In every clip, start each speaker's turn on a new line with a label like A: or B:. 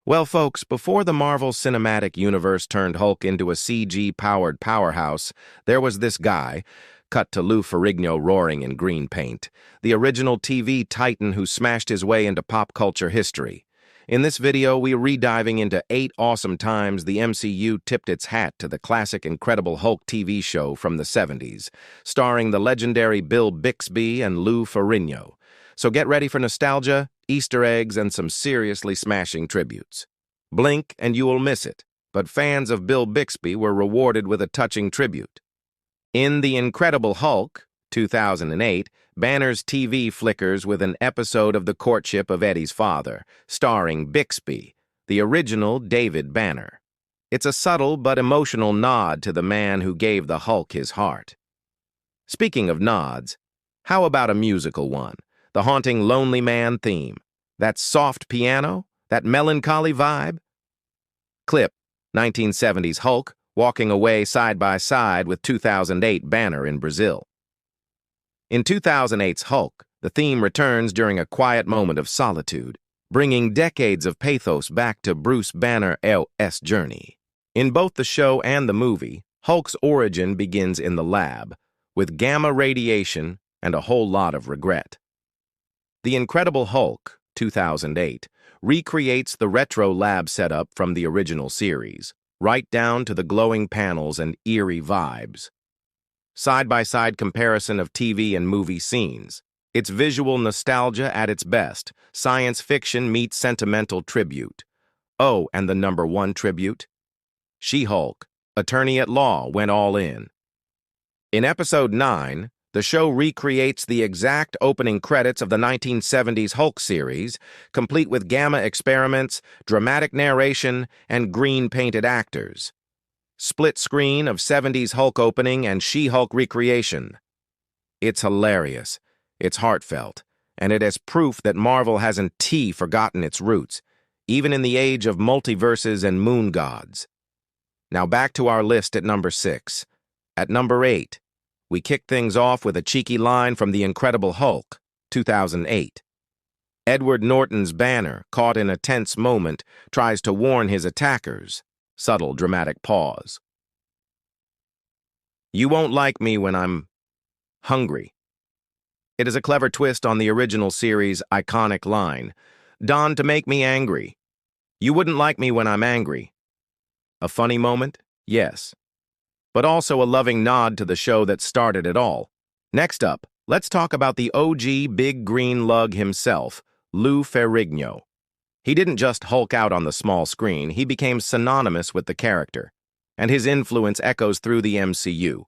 A: Well, folks, before the Marvel Cinematic Universe turned Hulk into a CG-powered powerhouse, there was this guy, cut to Lou Ferrigno roaring in green paint, the original TV titan who smashed his way into pop culture history. In this video, we're rediving into 8 awesome times the MCU tipped its hat to the classic Incredible Hulk TV show from the 70s, starring the legendary Bill Bixby and Lou Ferrigno. So get ready for nostalgia, Easter eggs, and some seriously smashing tributes. Blink and you will miss it, but fans of Bill Bixby were rewarded with a touching tribute. In The Incredible Hulk, 2008, Banner's TV flickers with an episode of the courtship of Eddie's father, starring Bixby, the original David Banner. It's a subtle but emotional nod to the man who gave the Hulk his heart. Speaking of nods, how about a musical one? The haunting Lonely Man theme. That soft piano? That melancholy vibe? Clip, 1970s Hulk, walking away side by side with 2008 Banner in Brazil. In 2008's Hulk, the theme returns during a quiet moment of solitude, bringing decades of pathos back to Bruce Banner's journey. In both the show and the movie, Hulk's origin begins in the lab, with gamma radiation and a whole lot of regret. The Incredible Hulk, 2008, recreates the retro lab setup from the original series, right down to the glowing panels and eerie vibes. Side-by-side comparison of TV and movie scenes. It's visual nostalgia at its best, science fiction meets sentimental tribute. Oh, and the #1 tribute? She-Hulk, attorney at law, went all in. In Episode 9, the show recreates the exact opening credits of the 1970s Hulk series, complete with gamma experiments, dramatic narration, and green-painted actors. Split screen of 70s Hulk opening and She-Hulk recreation. It's hilarious, it's heartfelt, and it is proof that Marvel hasn't forgotten its roots, even in the age of multiverses and moon gods. Now back to our list at number 6. At number 8, we kick things off with a cheeky line from The Incredible Hulk, 2008. Edward Norton's Banner, caught in a tense moment, tries to warn his attackers. Subtle, dramatic pause. You won't like me when I'm hungry. It is a clever twist on the original series' iconic line, "Don to make me angry. You wouldn't like me when I'm angry." A funny moment? Yes. But also a loving nod to the show that started it all. Next up, let's talk about the OG big green lug himself, Lou Ferrigno. He didn't just Hulk out on the small screen, he became synonymous with the character, and his influence echoes through the MCU.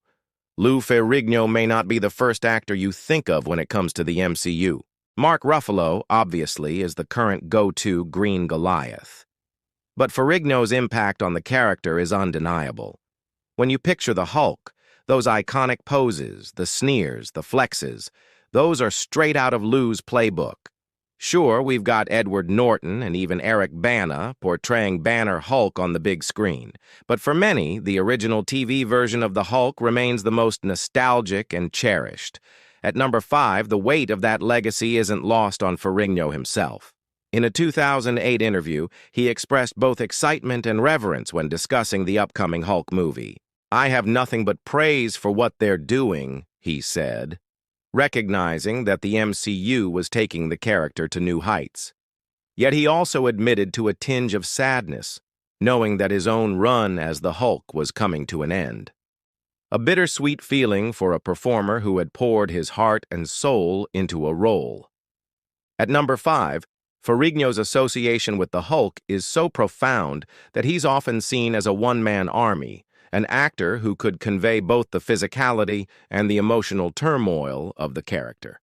A: Lou Ferrigno may not be the first actor you think of when it comes to the MCU. Mark Ruffalo, obviously, is the current go-to Green Goliath. But Ferrigno's impact on the character is undeniable. When you picture the Hulk, those iconic poses, the sneers, the flexes, those are straight out of Lou's playbook. Sure, we've got Edward Norton and even Eric Bana portraying Banner Hulk on the big screen, but for many, the original TV version of the Hulk remains the most nostalgic and cherished. At number 5, the weight of that legacy isn't lost on Ferrigno himself. In a 2008 interview, he expressed both excitement and reverence when discussing the upcoming Hulk movie. "I have nothing but praise for what they're doing," he said, recognizing that the MCU was taking the character to new heights. Yet he also admitted to a tinge of sadness, knowing that his own run as the Hulk was coming to an end. A bittersweet feeling for a performer who had poured his heart and soul into a role. At number 5, Ferrigno's association with the Hulk is so profound that he's often seen as a one-man army, an actor who could convey both the physicality and the emotional turmoil of the character.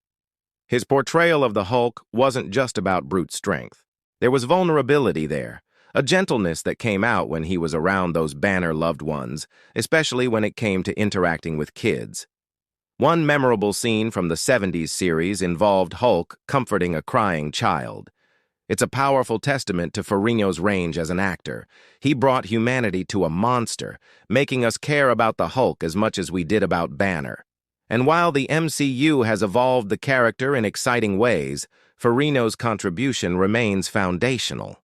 A: His portrayal of the Hulk wasn't just about brute strength. There was vulnerability there, a gentleness that came out when he was around those Banner loved ones, especially when it came to interacting with kids. One memorable scene from the 70s series involved Hulk comforting a crying child. It's a powerful testament to Ferrigno's range as an actor. He brought humanity to a monster, making us care about the Hulk as much as we did about Banner. And while the MCU has evolved the character in exciting ways, Ferrigno's contribution remains foundational.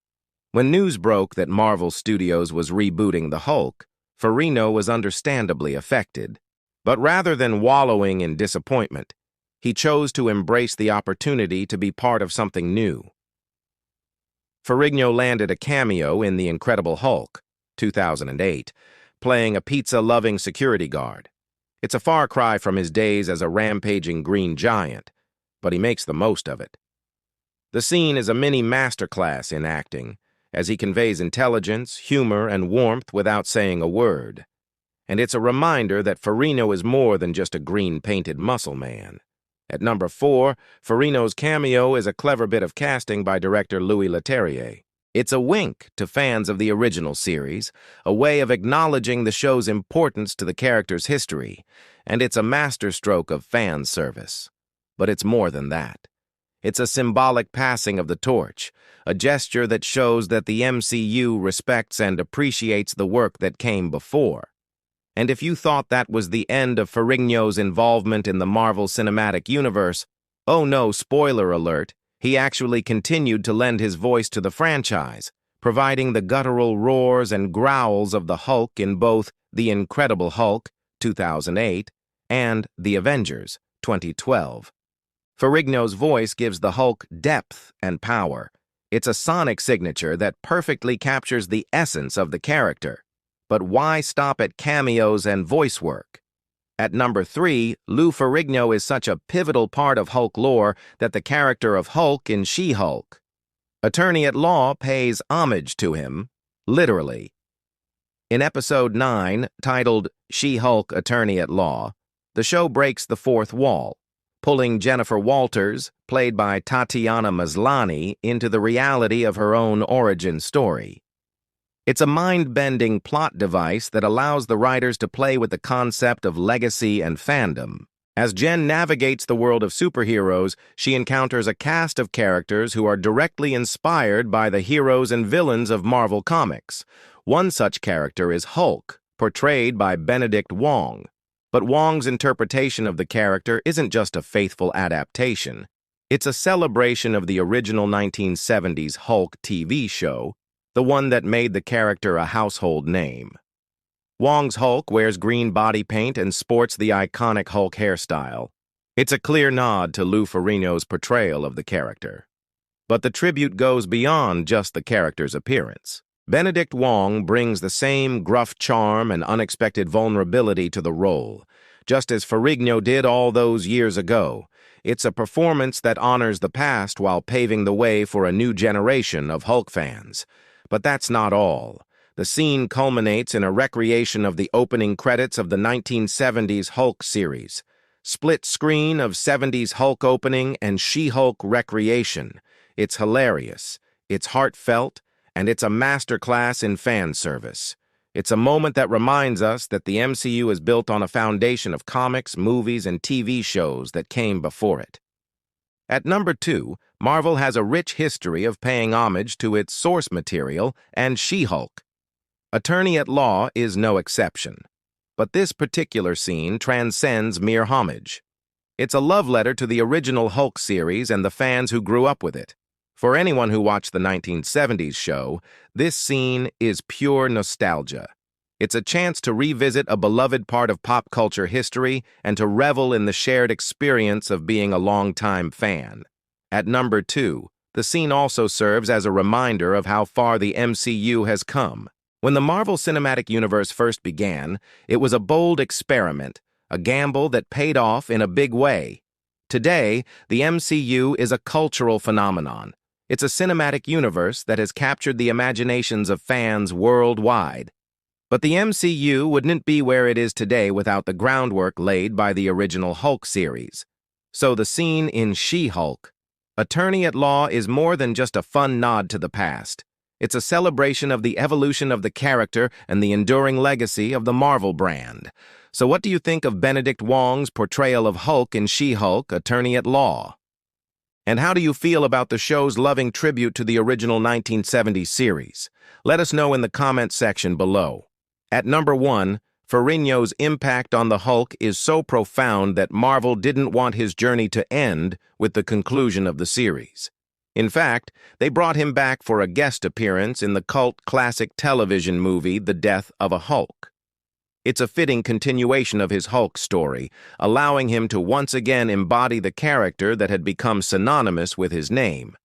A: When news broke that Marvel Studios was rebooting the Hulk, Ferrigno was understandably affected. But rather than wallowing in disappointment, he chose to embrace the opportunity to be part of something new. Ferrigno landed a cameo in The Incredible Hulk, 2008, playing a pizza-loving security guard. It's a far cry from his days as a rampaging green giant, but he makes the most of it. The scene is a mini masterclass in acting, as he conveys intelligence, humor, and warmth without saying a word. And it's a reminder that Ferrigno is more than just a green-painted muscle man. At number 4, Ferrigno's cameo is a clever bit of casting by director Louis Leterrier. It's a wink to fans of the original series, a way of acknowledging the show's importance to the character's history, and it's a masterstroke of fan service. But it's more than that. It's a symbolic passing of the torch, a gesture that shows that the MCU respects and appreciates the work that came before. And if you thought that was the end of Ferrigno's involvement in the Marvel Cinematic Universe, oh no, spoiler alert, he actually continued to lend his voice to the franchise, providing the guttural roars and growls of the Hulk in both The Incredible Hulk, 2008, and The Avengers, 2012. Ferrigno's voice gives the Hulk depth and power. It's a sonic signature that perfectly captures the essence of the character. But why stop at cameos and voice work? At number 3, Lou Ferrigno is such a pivotal part of Hulk lore that the character of Hulk in She-Hulk. Attorney at Law pays homage to him, literally. In episode 9, titled She-Hulk Attorney at Law, the show breaks the fourth wall, pulling Jennifer Walters, played by Tatiana Maslany, into the reality of her own origin story. It's a mind-bending plot device that allows the writers to play with the concept of legacy and fandom. As Jen navigates the world of superheroes, she encounters a cast of characters who are directly inspired by the heroes and villains of Marvel Comics. One such character is Hulk, portrayed by Benedict Wong. But Wong's interpretation of the character isn't just a faithful adaptation. It's a celebration of the original 1970s Hulk TV show, the one that made the character a household name. Wong's Hulk wears green body paint and sports the iconic Hulk hairstyle. It's a clear nod to Lou Ferrigno's portrayal of the character. But the tribute goes beyond just the character's appearance. Benedict Wong brings the same gruff charm and unexpected vulnerability to the role, just as Ferrigno did all those years ago. It's a performance that honors the past while paving the way for a new generation of Hulk fans. But that's not all. The scene culminates in a recreation of the opening credits of the 1970s Hulk series. Split screen of 70s Hulk opening and She-Hulk recreation. It's hilarious, it's heartfelt, and it's a masterclass in fan service. It's a moment that reminds us that the MCU is built on a foundation of comics, movies, and TV shows that came before it. At number 2, Marvel has a rich history of paying homage to its source material and She-Hulk. Attorney at Law is no exception. But this particular scene transcends mere homage. It's a love letter to the original Hulk series and the fans who grew up with it. For anyone who watched the 1970s show, this scene is pure nostalgia. It's a chance to revisit a beloved part of pop culture history and to revel in the shared experience of being a longtime fan. At number 2, the scene also serves as a reminder of how far the MCU has come. When the Marvel Cinematic Universe first began, it was a bold experiment, a gamble that paid off in a big way. Today, the MCU is a cultural phenomenon. It's a cinematic universe that has captured the imaginations of fans worldwide. But the MCU wouldn't be where it is today without the groundwork laid by the original Hulk series. So the scene in She-Hulk, Attorney at Law, is more than just a fun nod to the past. It's a celebration of the evolution of the character and the enduring legacy of the Marvel brand. So what do you think of Benedict Wong's portrayal of Hulk in She-Hulk, Attorney at Law? And how do you feel about the show's loving tribute to the original 1970s series? Let us know in the comments section below. At number 1, Ferrigno's impact on the Hulk is so profound that Marvel didn't want his journey to end with the conclusion of the series. In fact, they brought him back for a guest appearance in the cult classic television movie The Death of a Hulk. It's a fitting continuation of his Hulk story, allowing him to once again embody the character that had become synonymous with his name.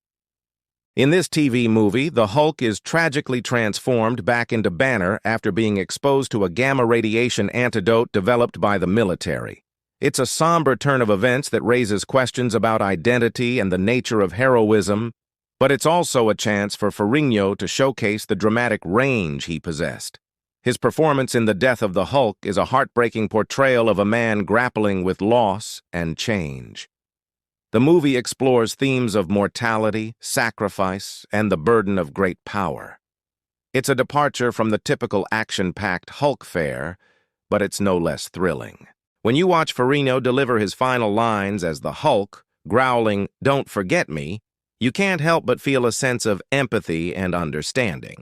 A: In this TV movie, the Hulk is tragically transformed back into Banner after being exposed to a gamma radiation antidote developed by the military. It's a somber turn of events that raises questions about identity and the nature of heroism, but it's also a chance for Ferrigno to showcase the dramatic range he possessed. His performance in The Death of the Hulk is a heartbreaking portrayal of a man grappling with loss and change. The movie explores themes of mortality, sacrifice, and the burden of great power. It's a departure from the typical action-packed Hulk fare, but it's no less thrilling. When you watch Ferrigno deliver his final lines as the Hulk, growling, "Don't forget me," you can't help but feel a sense of empathy and understanding.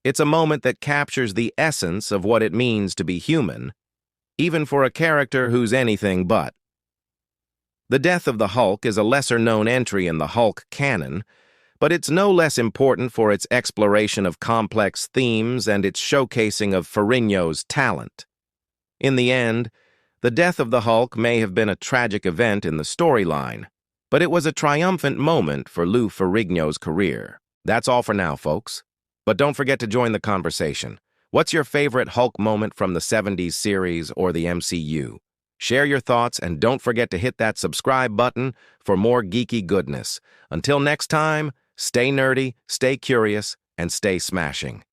A: It's a moment that captures the essence of what it means to be human, even for a character who's anything but. The Death of the Hulk is a lesser-known entry in the Hulk canon, but it's no less important for its exploration of complex themes and its showcasing of Ferrigno's talent. In the end, the death of the Hulk may have been a tragic event in the storyline, but it was a triumphant moment for Lou Ferrigno's career. That's all for now, folks. But don't forget to join the conversation. What's your favorite Hulk moment from the 70s series or the MCU? Share your thoughts and don't forget to hit that subscribe button for more geeky goodness. Until next time, stay nerdy, stay curious, and stay smashing.